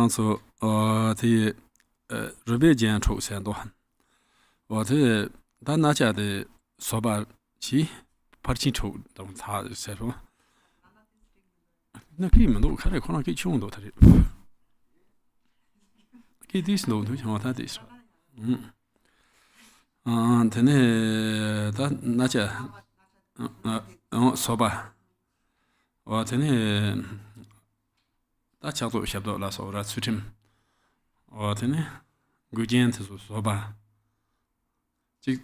So, the Rebellion Troops and one. What the Naja the Soba Chi Parchito don't have settle. No, no, can I call it chungo? Get this note, what that is. And then that Naja Soba. What then that's how to share dollars or that suit him. Or then, good gent to soba. Then,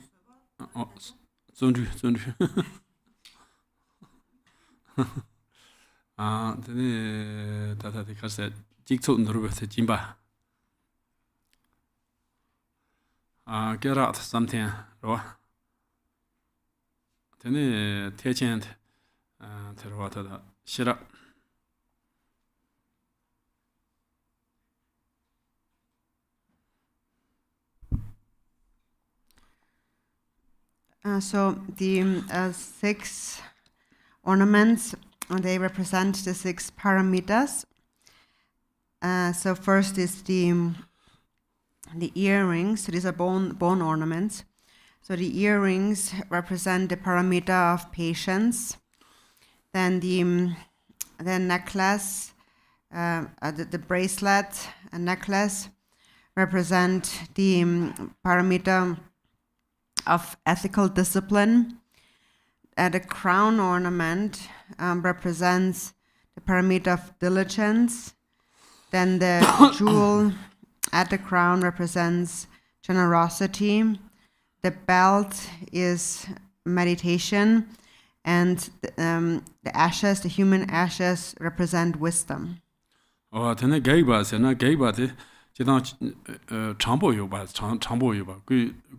that I said, Jigsaw and Robert Jimba. Get out something, or then, Techant, tell what shut up. So the 6 ornaments, they represent the 6 paramitas. So first is the earrings. So these are bone ornaments. So the earrings represent the paramita of patience. Then the necklace, the bracelet and necklace represent the paramita of ethical discipline. The crown ornament represents the paramita of diligence. Then the jewel at the crown represents generosity. The belt is meditation. And the ashes, the human ashes, represent wisdom. Oh, then the gay bus and a gay body. Chambo yoba, Chambo yoba,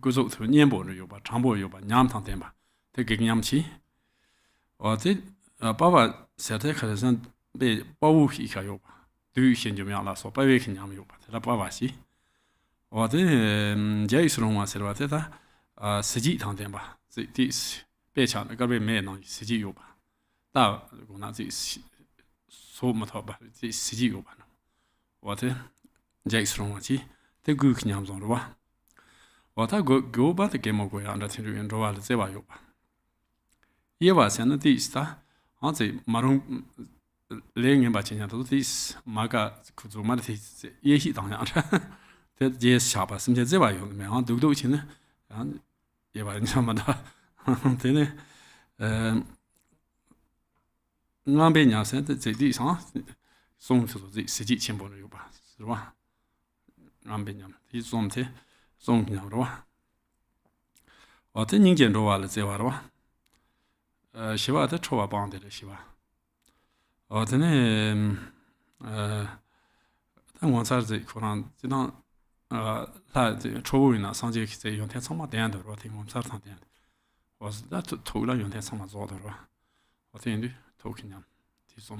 goes out to Niambo yoba, Chambo yoba, Yam Tantemba, take Yamchi. Or did Baba said, be Bawuki yoba, do you send your malas or by waking Yam yoba, the Bavasi? Or the Jason was said, Siji Tantemba, this Bechan, a garbage man on Siji yoba. Now, this so much about this Siji yoba. What? Jackson, the good Yams on the one. ta go ba the game go ya under tin yin ro wa le ze ba yo ba ye ba sen di sta an ze marung le ngin ba chen ya do this ma ga ku zu ma de ye hi dang ya de ye sha ba sim je ze ba yo me an du du chin ne an ye ba ni ma da de ne ngang be nya sen de ze di sa song su ze si ji chen bo yo ba是吧ngang be nya di song te song nya ro ba wa de ning jian ro wa le ze wa ro ba shi ba de cho ba bang de le shi ba 哦，真的，但我在这可能这趟他这初步呢，上节在用天仓嘛点的，我听我们这趟点的，我是那头了用天仓嘛做的，是吧？我听的头肯定提送。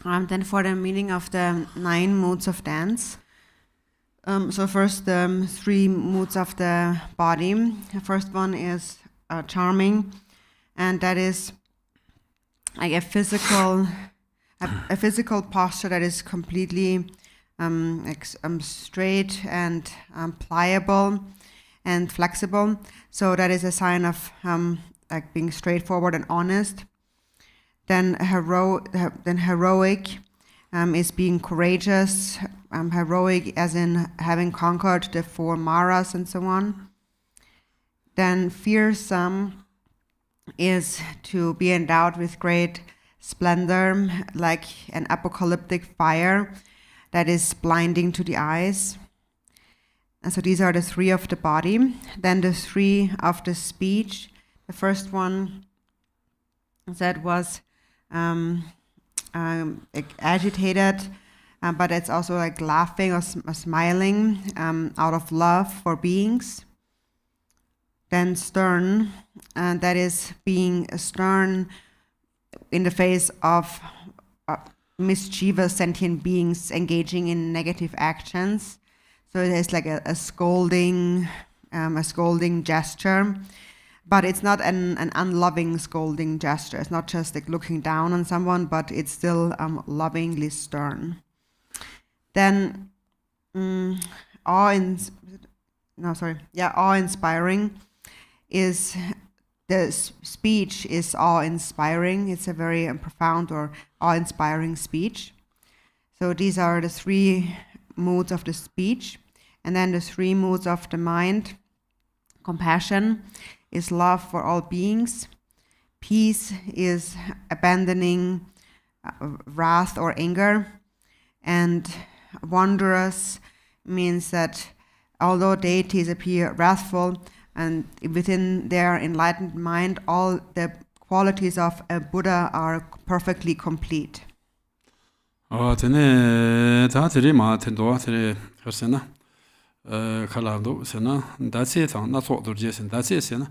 Then for the meaning of the 9 moods of dance. So first, the 3 moods of the body. The first one is charming, and that is like a physical posture that is completely straight and pliable and flexible. So that is a sign of like being straightforward and honest. Then heroic is being courageous. Heroic as in having conquered the 4 maras and so on. Then fearsome is to be endowed with great splendor, like an apocalyptic fire that is blinding to the eyes. And so these are the 3 of the body. Then the 3 of the speech. The first one that was like agitated, but it's also like laughing or smiling out of love for beings. Then stern, and that is being stern in the face of mischievous sentient beings engaging in negative actions. So it is like a scolding gesture, but it's not an unloving scolding gesture. It's not just like looking down on someone, but it's still lovingly stern. Then awe-inspiring is the speech is awe-inspiring. It's a very profound or awe-inspiring speech. So these are the 3 moods of the speech. And then the 3 moods of the mind. Compassion is love for all beings. Peace is abandoning wrath or anger. And wondrous means that although deities appear wrathful, and within their enlightened mind, all the qualities of a Buddha are perfectly complete. Oh, tene ta tiri ma tendo tiri persona kalando sena datse tang na so dorje sen datse sena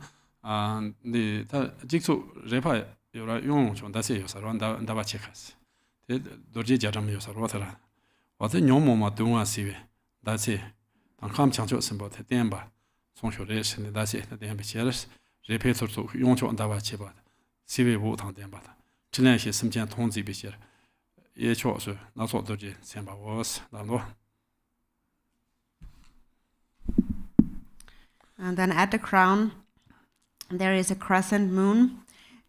ni ta jikso repa yora yong chon datse yo sarwan da ba chekas te dorje jajam yo sarwa tara wa te nyom mo ma dungwa siwe datse tang kham changcho senbo te tenba 송쇼 레슨 다시 대한 비치르스 레페토르 용초 안다바 치바 시베부 당된바다 질량시 심전 통지 비치 예초스 나소도지 셈바워스 나노. And then at the crown there is a crescent moon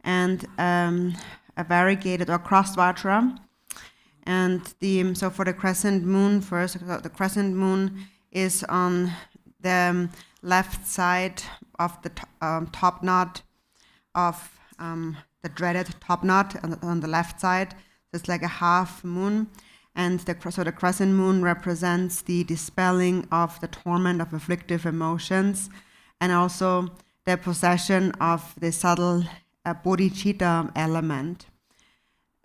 and a variegated or crossed vatra. And so for the crescent moon first, the crescent moon is on the left side of the top knot of the dreaded top knot on the left side. So it's like a half moon, and the crescent moon represents the dispelling of the torment of afflictive emotions, and also the possession of the subtle bodhicitta element.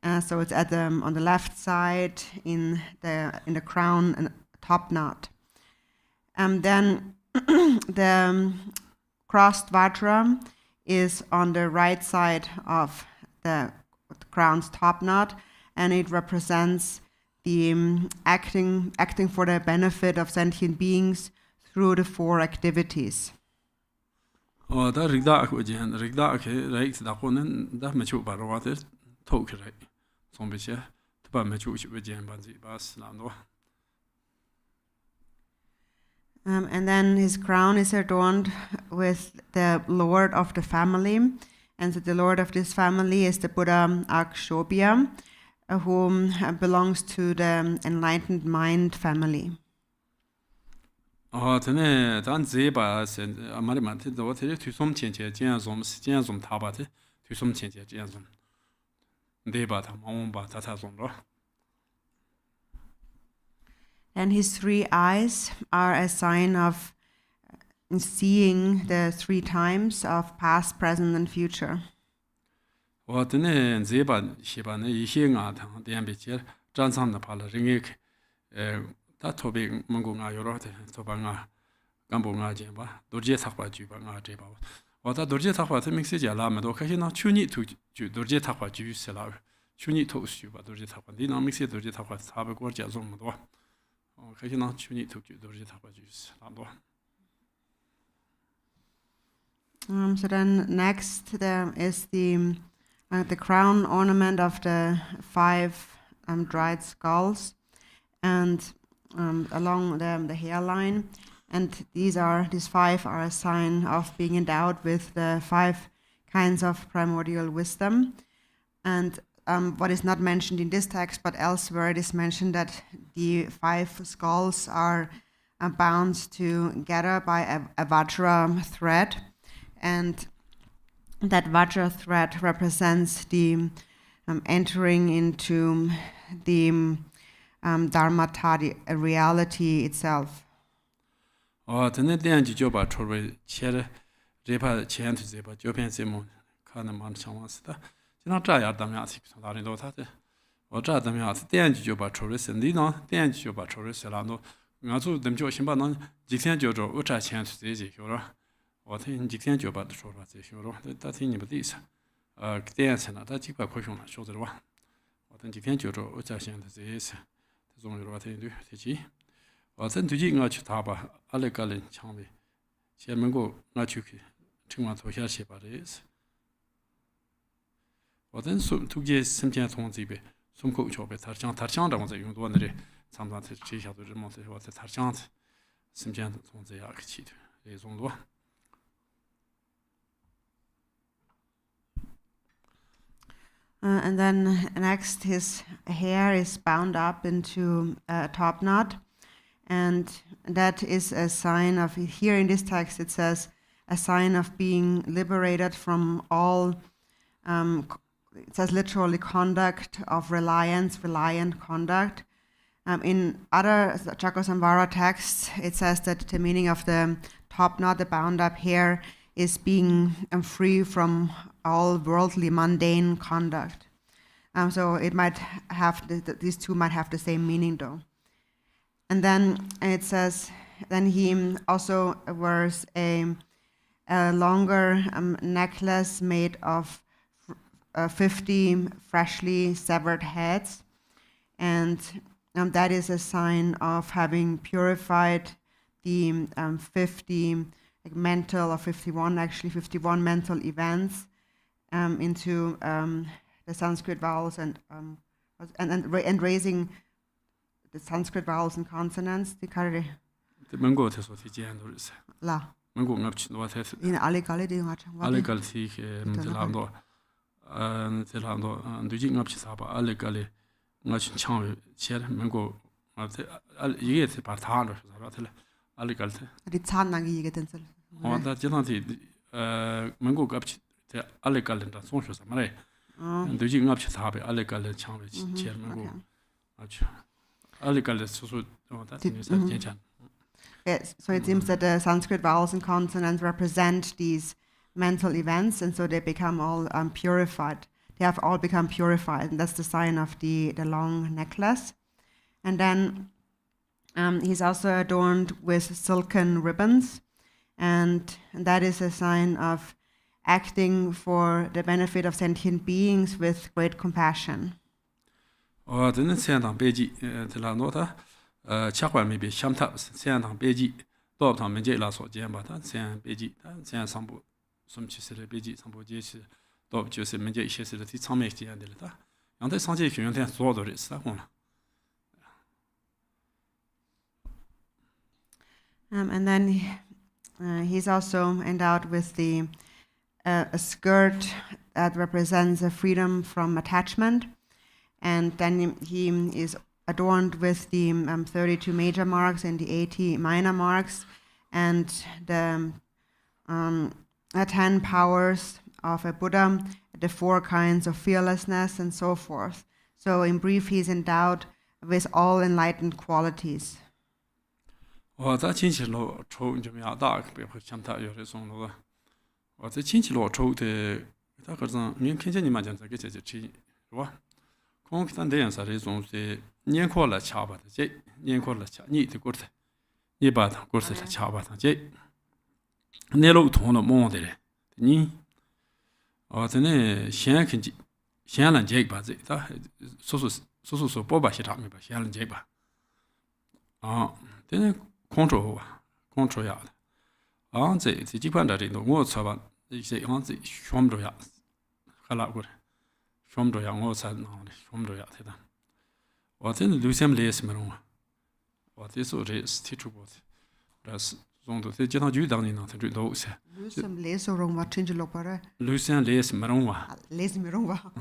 So it's at on the left side in the crown and top knot. And then the crossed vatra is on the right side of the crown's top knot, and it represents the acting for the benefit of sentient beings through the 4 activities. Oh, da rigda ko jen rigda ke right da konen da mechu barwater tok right. Sombeche And then his crown is adorned with the lord of the family. And so the lord of this family is the Buddha Akshobhya, who belongs to the enlightened mind family. And his 3 eyes are a sign of seeing the 3 times of past, present, and future. So then next there is the crown ornament of the 5 dried skulls, and along the hairline, and these 5 are a sign of being endowed with the 5 kinds of primordial wisdom. And what is not mentioned in this text, but elsewhere it is mentioned that the 5 skulls are bound together by a Vajra thread, and that Vajra thread represents the entering into the Dharmata, the reality itself. And then next, his hair is bound up into a top knot, and that is a sign of, here in this text it says, a sign of being liberated from all, it says literally conduct of reliant conduct. In other Cakrasamvara texts, it says that the meaning of the top knot, the bound up hair, is being free from all worldly mundane conduct. So it might have, these 2 might have the same meaning though. And then it says, then he also wears a longer necklace made of 50 freshly severed heads, and that is a sign of having purified the 50 mental, or 51 mental events into the Sanskrit vowels and raising the Sanskrit vowels and consonants. La. In alle Galle die hat. Alle Galle die Lando die Lando du ging ab saba alle Galle ngach chang cher mengo alle yete partan so alle Galle. Die Zahnlange yigeten soll. Und da jemand die mengo gab der alle Galle da so so mal. Du ging ab saba alle Galle chang cher mengo. Alle Galle so das ist ja. Yes, so it seems that the Sanskrit vowels and consonants represent these mental events, and so they become all purified. They have all become purified, and that's the sign of the long necklace. And then he's also adorned with silken ribbons, and that is a sign of acting for the benefit of sentient beings with great compassion. Chakwa maybe Shamta, Sian Beji, Dobton Menje Lasso Jambata, Sian Beji, Sian Sambu, some Chisel Beji, Sambu Jesi, Dob Joseph Menje, Shesil, Tameki and Delta. 양대 상제 교연된 소도 있어. And then he's also endowed with the a skirt that represents a freedom from attachment, and then he is adorned with the 32 major marks and the 80 minor marks, and the 10 powers of a Buddha, the 4 kinds of fearlessness, and so forth. So in brief, he's endowed with all enlightened qualities. 我在亲戚路抽就没有大，别会像他有这种路。我在亲戚路抽的，他可是你看见你们讲这个这吃是吧？空气当这样啥这种是年过了吃吧的这，年过了吃你的过的，你把它过是吃吧的这，你路通了忙的嘞，你，真的先看见先能这吧这，他说不把些他们把先能这吧，真的。 control 呀的，这基本上这种我猜吧，一些这选不着呀，还哪个选不着呀？我猜哪里选不着呀？对的，我真的留下没什么用啊，我这时候这是提出过的，这是用的这经常就当你能听最多些。留下没什么用啊，听起来不然。留下没什么用啊？没什么用啊。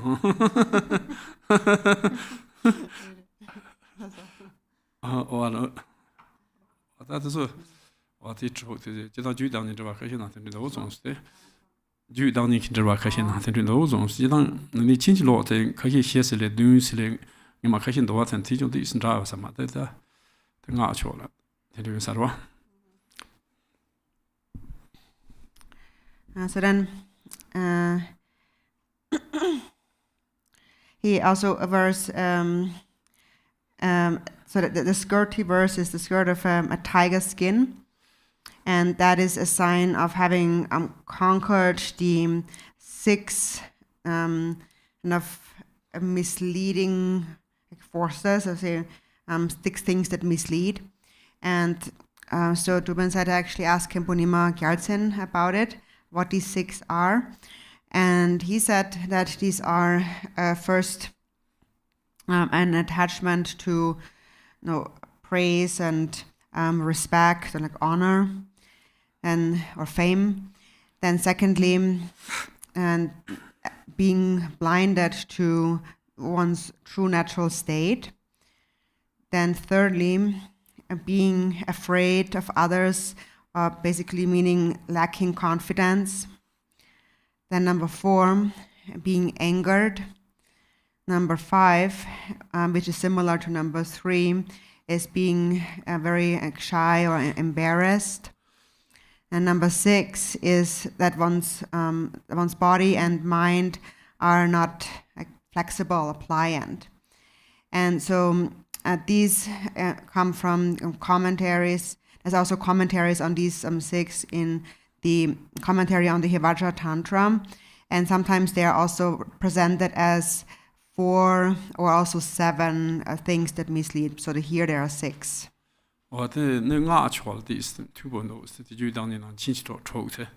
完了。 但是，我这之后就是接到就当你这把开心那天的我总是的，就当你这把开心那天的我总是当你亲戚落的可以写起来东西来，你嘛开心多天体重的是啥什么的，他拿去了，他就啥吧。So then, he also averts. So the skirt he wears is the skirt of a tiger skin, and that is a sign of having conquered the 6 misleading forces, or say 6 things that mislead. And so Drupon said I actually asked BuNima Gyaltsen about it, what these 6 are, and he said that these are first an attachment to praise and respect and like honor or fame. Then secondly, and being blinded to one's true natural state. Then thirdly, being afraid of others, basically meaning lacking confidence. Then number 4, being angered. Number 5, which is similar to number 3, is being very shy or embarrassed. And number 6 is that one's body and mind are not flexible or pliant. And so these come from commentaries. There's also commentaries on these 6 in the commentary on the Hivajra Tantra, and sometimes they are also presented as 4 or also 7 things that mislead. So here there are 6. 我的那牙桥的是土本都是就当年能亲戚做抽的，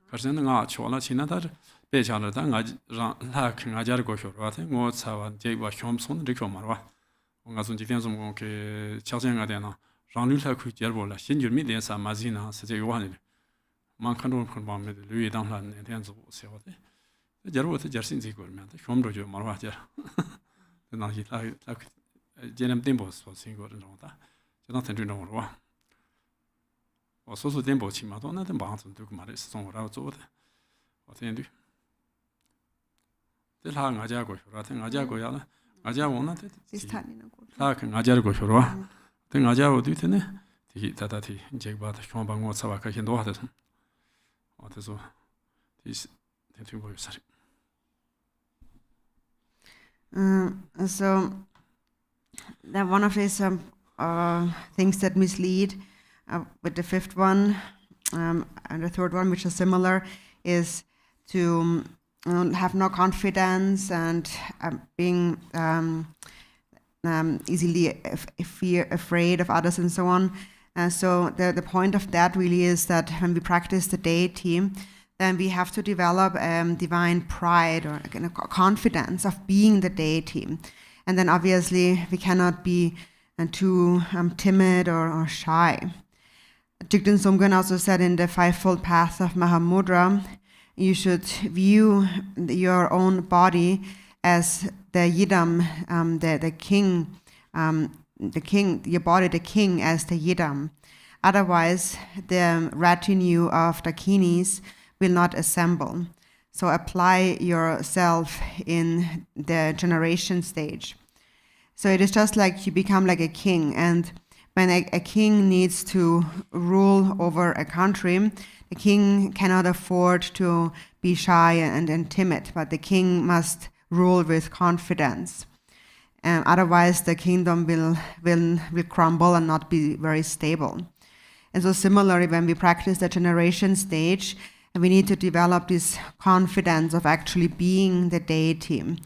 可是那牙桥那现在他是别讲了，但让他看俺家的过去了吧？我才完这把选不从这个嘛吧？我从今天从我给乔先生点呢，让你来去接不了，现就没点啥嘛子呢，是这个玩的，蛮看中很方面的，留意当然那天做些我的。 假如我在家现在过面，他选不着就马上家，那些他今年电报说新过这种的，就当听这种是吧？我说电报起码多，那电报上都干嘛的？是从我这做的，我听的。这他俺家过去了，听俺家过去了，俺家我那他跟俺家过去了吧？听俺家我对听呢，他这个把他选把我才把开心多的，我他说，这是。 So that one of these things that mislead with the 5th one and the 3rd one, which are similar, is to have no confidence and being easily afraid of others and so on. So the point of that really is that when we practice the deity, then we have to develop divine pride or confidence of being the deity. And then obviously we cannot be too timid or shy. Jigten Sumgön also said in the Fivefold Path of Mahamudra, you should view your own body as the yidam, the king, your body, the king, as the yidam. Otherwise, the retinue of dakinis will not assemble. So apply yourself in the generation stage. So it is just like you become like a king, and when a king needs to rule over a country, the king cannot afford to be shy and timid, but the king must rule with confidence. Otherwise, the kingdom will crumble and not be very stable. And so similarly, when we practice the generation stage, we need to develop this confidence of actually being the deity.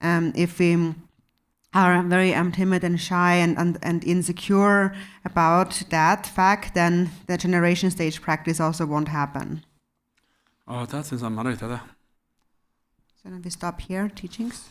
If we are very timid and shy and insecure about that fact, then the generation stage practice also won't happen. Oh, that's in some. So then we stop here, teachings.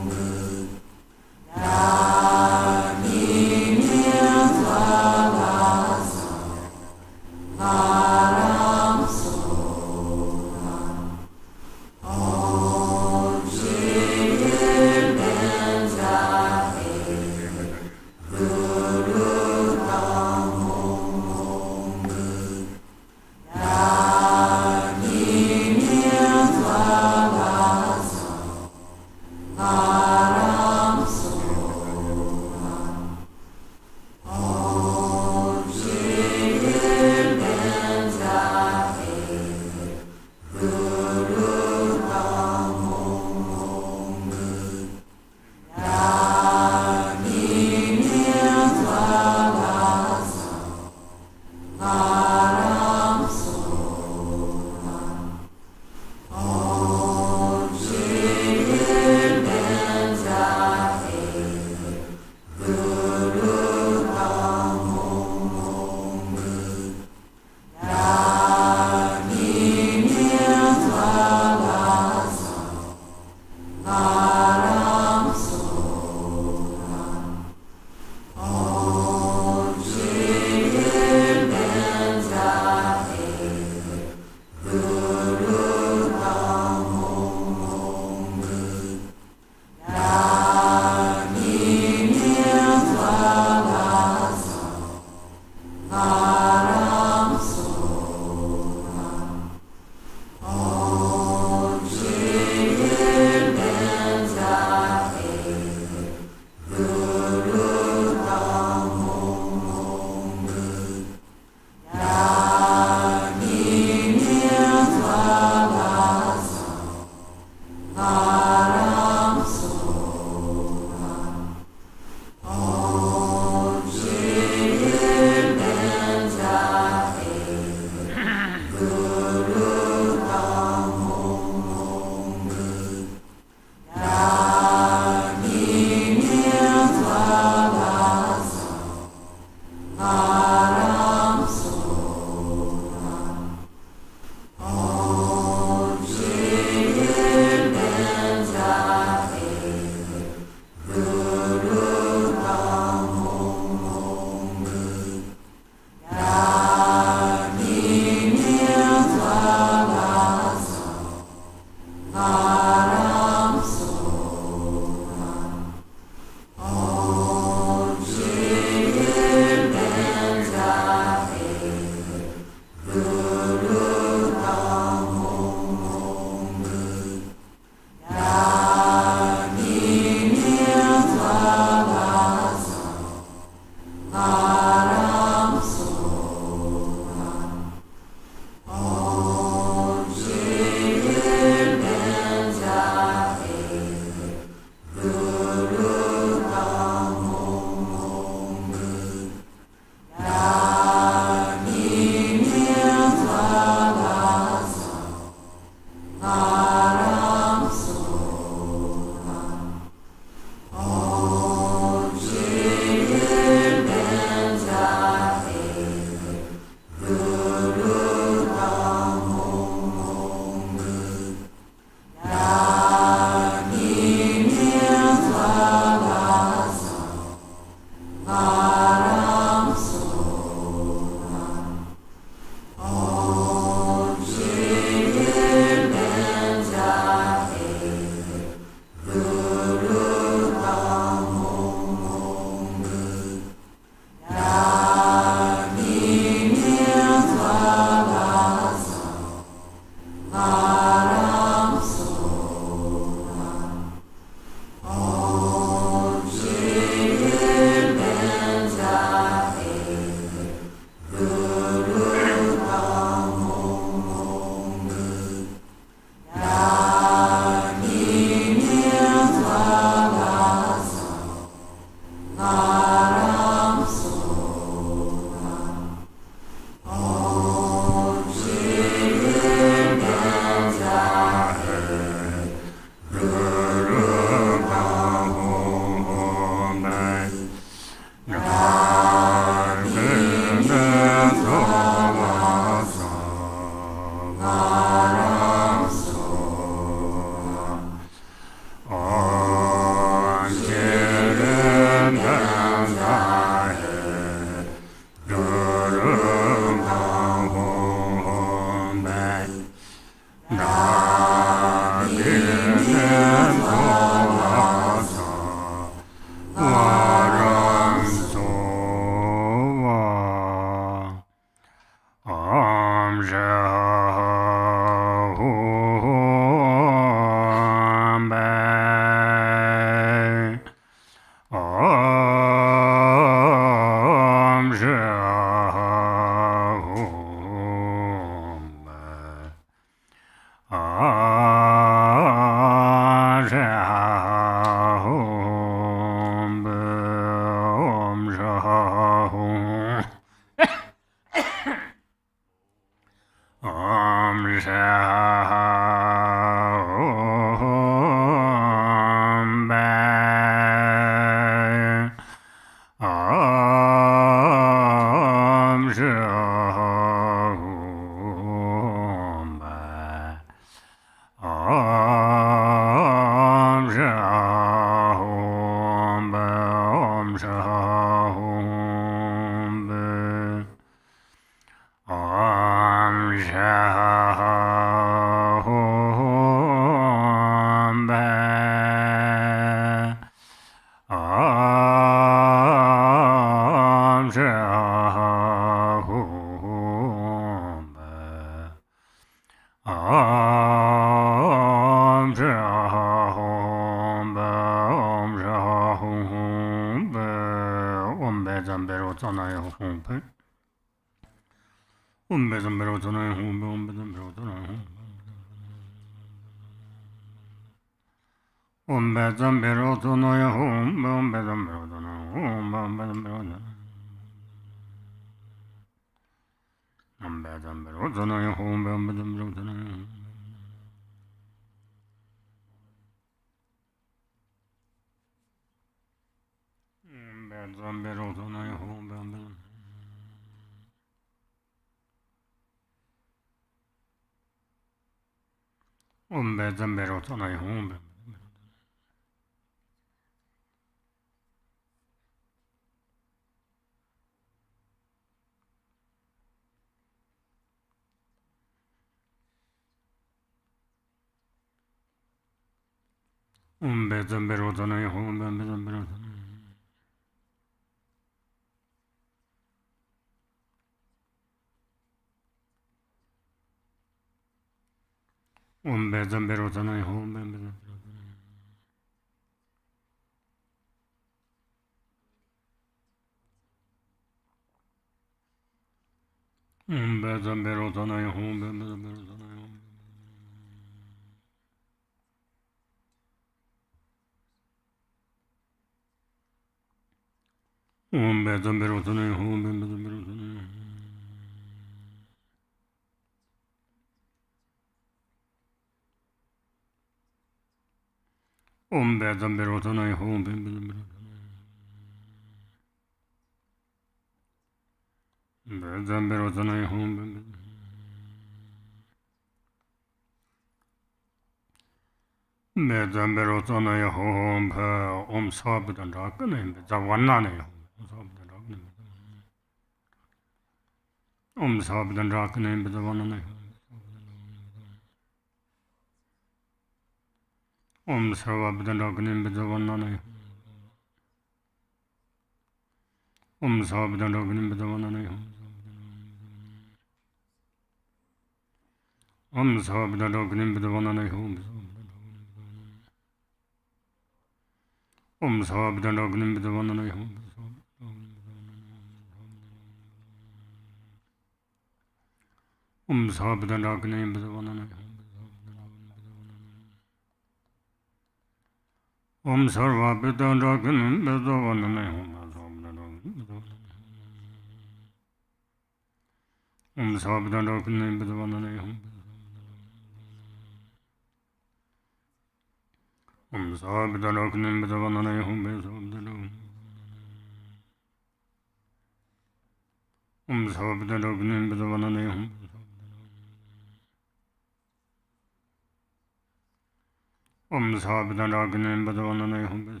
Om Sabdana Gnin Badana Hum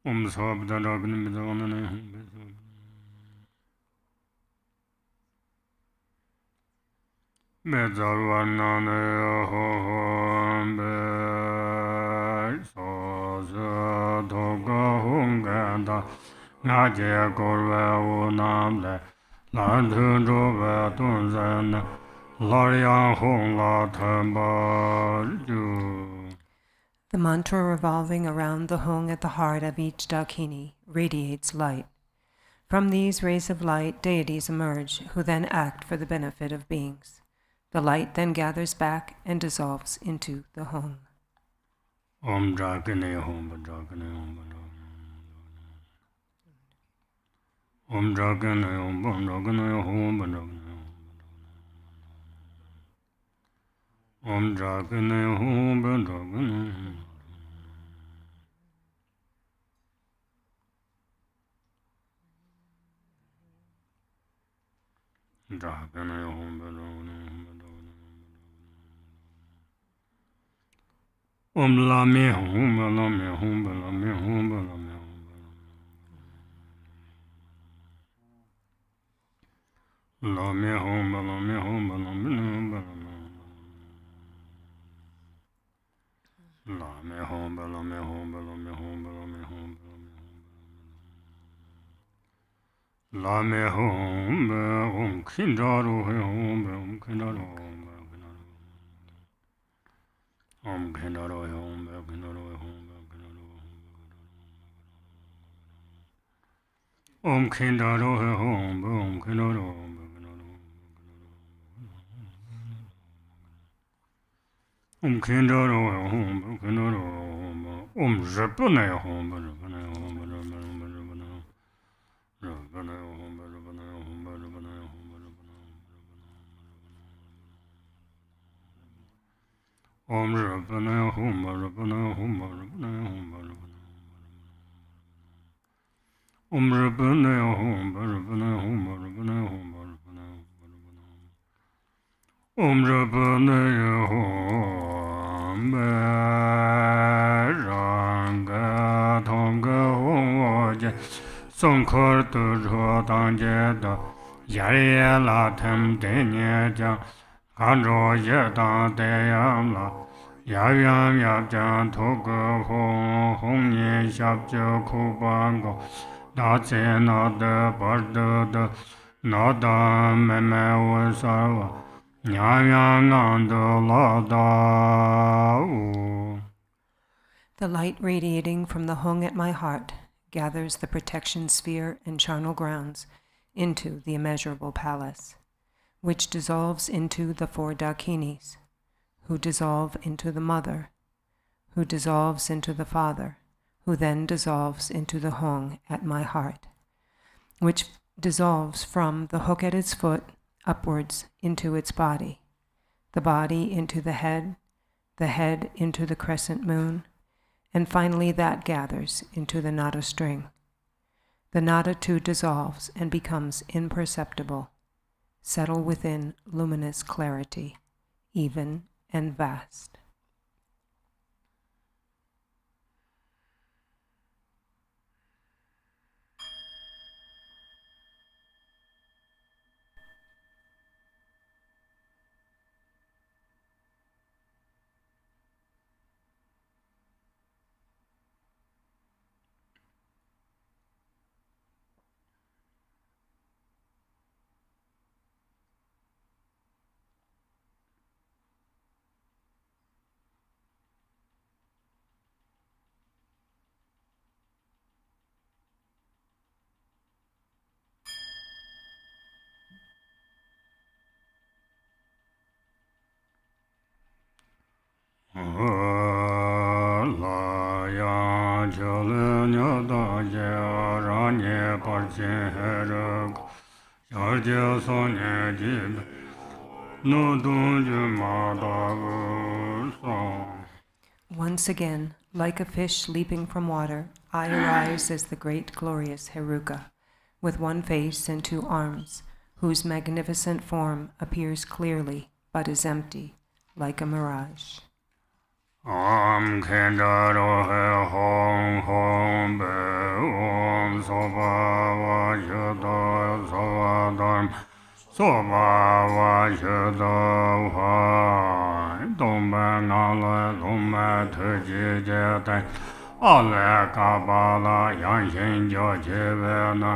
Om Sabdana Gnin Badana Hum Bezarwana Hom Soza Doga Hunganda Nadia Gorva Unamle Landun Jova Tunzan Larian Hong La Tamba. The mantra revolving around the hung at the heart of each dakini radiates light. From these rays of light, deities emerge, who then act for the benefit of beings. The light then gathers back and dissolves into the hung. Om Drakane Hom Drakane Hom Om Drakane Hom Drakane Hom Om Drakane Hom Drakane Drakane Hom Om Lame Hom Lame Hom Lame Hom Lame Lame Hom Lame Hom Lame Lame Hom Lame Hom Lame Hom Lame Hom Lame Hom Om Kindaro Hom Om Kindaro Om Kindaro Hom Kindaro Hom Om Kindaro Hom Om Kindaro Om Kindaro Hom Kindaro Om Japane Hom Japane Hom Japane Hom Om Rapana Hum Rapana Hum Rapana Hum Om Rapana Hum Rapana Hum Rapana Hum Om Rapana Hum Ranga Tonga Hoja Sonkar Tu Tanje Da Yaya La Tem Denya Jang Kanro Yedang Deyam La Yayam Yabjan Toga Hong Yin Shabja Kubango Natse Nada Barda Nada Meme Wasarva Nyayang Nanda Lada. The light radiating from the hung at my heart gathers the protection sphere and charnel grounds into the immeasurable palace, which dissolves into the 4 dakinis, who dissolve into the mother, who dissolves into the father, who then dissolves into the hung at my heart, which dissolves from the hook at its foot upwards into its body, the body into the head into the crescent moon, and finally that gathers into the nada string. The nada too dissolves and becomes imperceptible, settle within luminous clarity, even and vast. Once again, like a fish leaping from water, I arise as the great glorious Heruka, with 1 face and 2 arms, whose magnificent form appears clearly but is empty, like a mirage. Om Khenpo Hong Hong Be Om Soba Wa Shudo Soba Dharm Soba Wa Shudo Wa Domba Nala Domba Tuji Jeta Ale Kabala Yang Shin Jo Chivena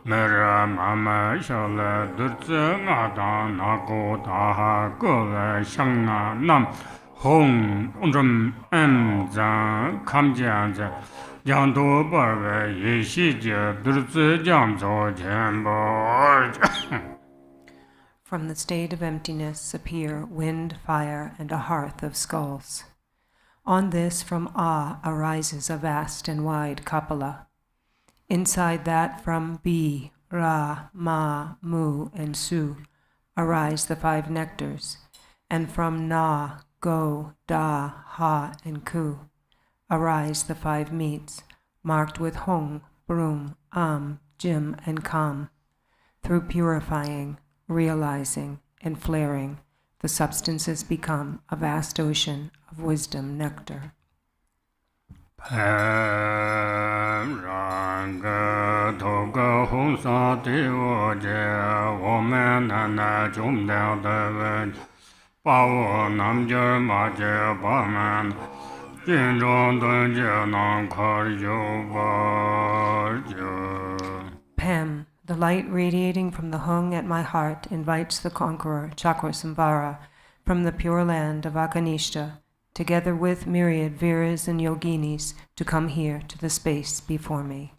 Mera Mama Shale Durtse Ngata Nako Taha Gule Shangna Nam Hong Undrum Zang Kam Jiang Zang Yang Do Barwe Yi Shi Jie Durtse Jiang Zo Khenpo. From the state of emptiness appear wind, fire, and a hearth of skulls. On this from Ah arises a vast and wide Kapala. Inside that from Bi, Ra, Ma, Mu, and Su arise the 5 nectars, and from Na, Go, Da, Ha, and Ku arise the 5 meats, marked with Hong, Broom, Am, Jim, and Kam. Through purifying, realizing, and flaring, the substances become a vast ocean of wisdom nectar. Pem, the light radiating from the hung at my heart, invites the conqueror, Cakrasamvara, from the pure land of Akanishta, together with myriad Viras and Yoginis, to come here to the space before me.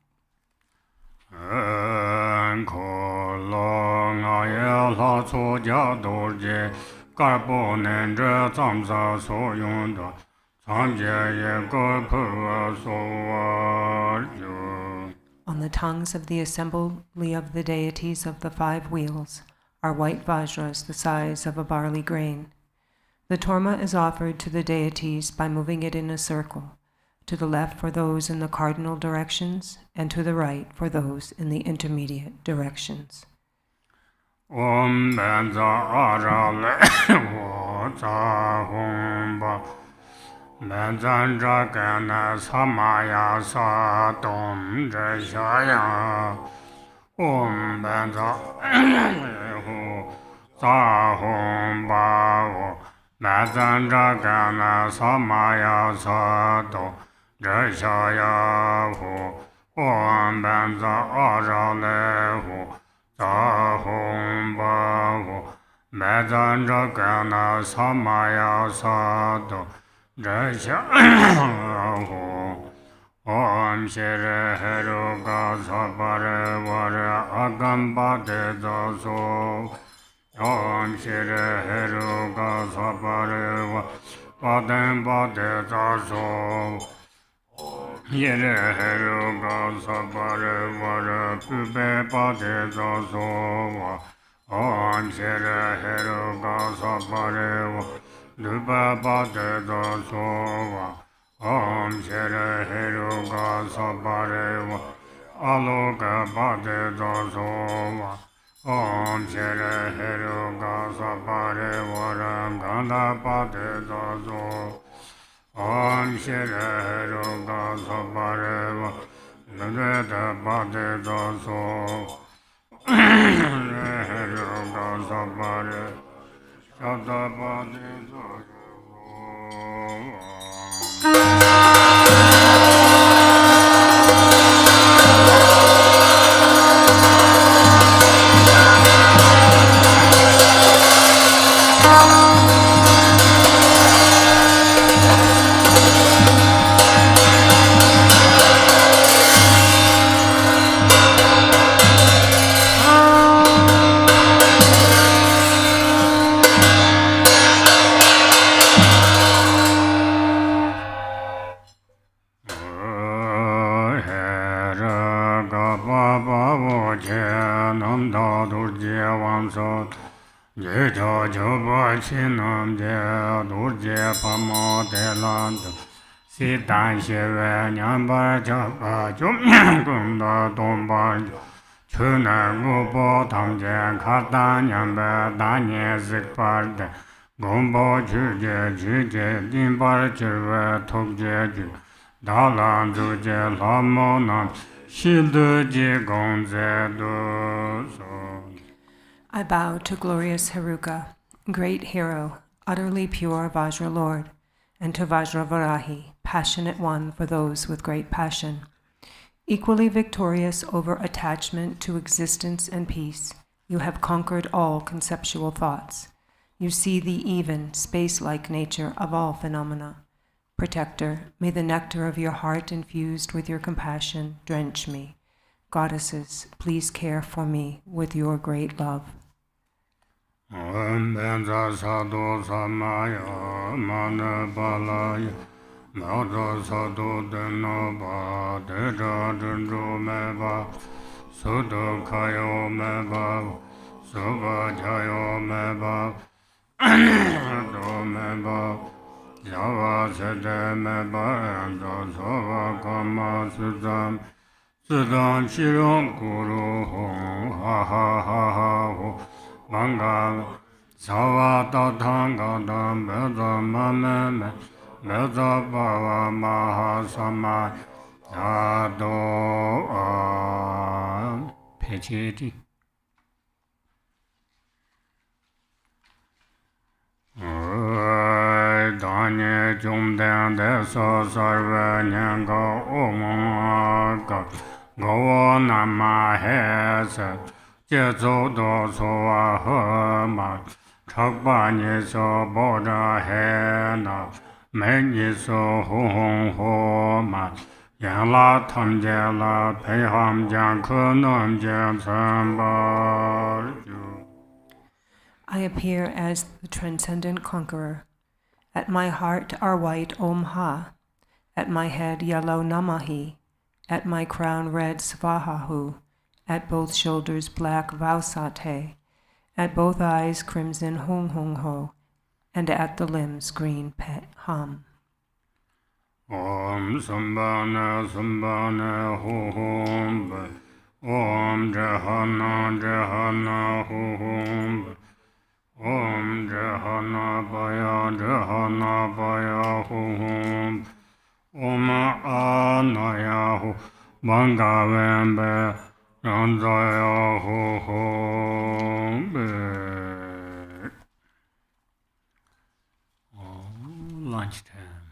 On the tongues of the assembly of the deities of the 5 wheels are white vajras the size of a barley grain. The torma is offered to the deities by moving it in a circle, to the left for those in the cardinal directions, and to the right for those in the intermediate directions. Om Benza Arale Wota Humba Benzandra Gana Samaya Satom Jashaya Om Benza Sahumba Benzandra Gana Samaya Satom Jashaya Om Benza Arale Sahumba Benzandra Gana Samaya Satom Jashaya Om Shere Heruga Sabare Vare Agamba De Daso Om Shere Heruga Sabare Vaden Bade Daso Yere Heruga Sabare Vare Pube Bade Daso Om Shere Heruga Sabare Duba Bade Daso Om Shere Heruga Sabare Aloga Bade Daso Om Shere Heruga Sabare Varanganda Bade Daso Om Shere Heruga Sabare Nada Bade Daso Heruga Sabare Shada Bade Daso Chinam de Durje Pamo de Land Sitan Shive Nyamba Japa Jumya Gunda Domba Chuna Gupo Tamje Kata Nyambe Danye Zikparde Gombo Chuje Chuje Dimbar Chirwe Tokje Ju Dalan Zuje Lamo Nam Shildu Ji Gongze Du So. I bow to glorious Heruka, great hero, utterly pure Vajra Lord, and to Vajravarahi, passionate one for those with great passion. Equally victorious over attachment to existence and peace, you have conquered all conceptual thoughts. You see the even, space-like nature of all phenomena. Protector, may the nectar of your heart infused with your compassion drench me. Goddesses, please care for me with your great love. Om Benza Sadhu Samaya Mana Balaya Mada Sadhu Denaba Deja Dendro Meba Sudo Kayo Meba Suba Jayo Meba Do Meba Java Sede Meba and Sova Kama Sudam Sudam Shiron Guru Ha Ha Ha Ha Ho Manga Sawa Tatanga Dam Beda Mame Beda Bava Maha Sama Ado Pechiti Danye Jumden Deso Sarve Nyanga Omanga Go Nama Hese Jezo Do Soa Hema Chakba Niso Boda Hena Men So Hong Homa Yan La Tam La Peham Jan Kunum Jam Sambar. I appear as the transcendent conqueror. At my heart are white Om Ha, at my head yellow Namahi, at my crown red Svahahu, at both shoulders black Vausate, at both eyes crimson Hung Hung Ho, and at the limbs green Pet Ham. Om Sambana Sambana Ho Hom Om Jahana Jahana Ho Hom Om Jahana Baya Ho Hom Om Anaya Ho Banga Vembe Ranzaya Ho Hom Lunchtime.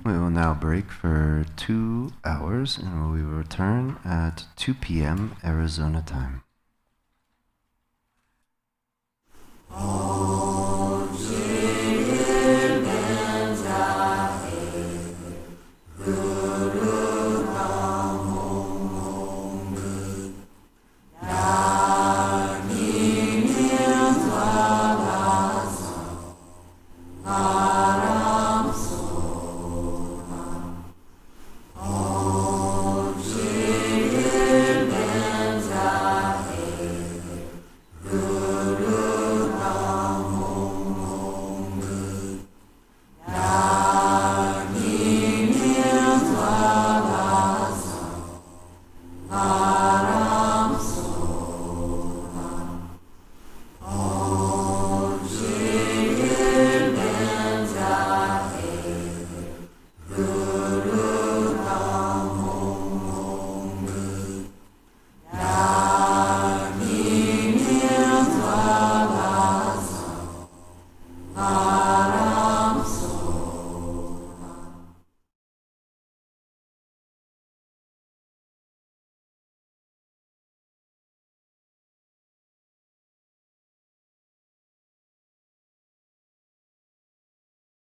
We will now break for 2 hours and we will return at 2 p.m. Arizona time.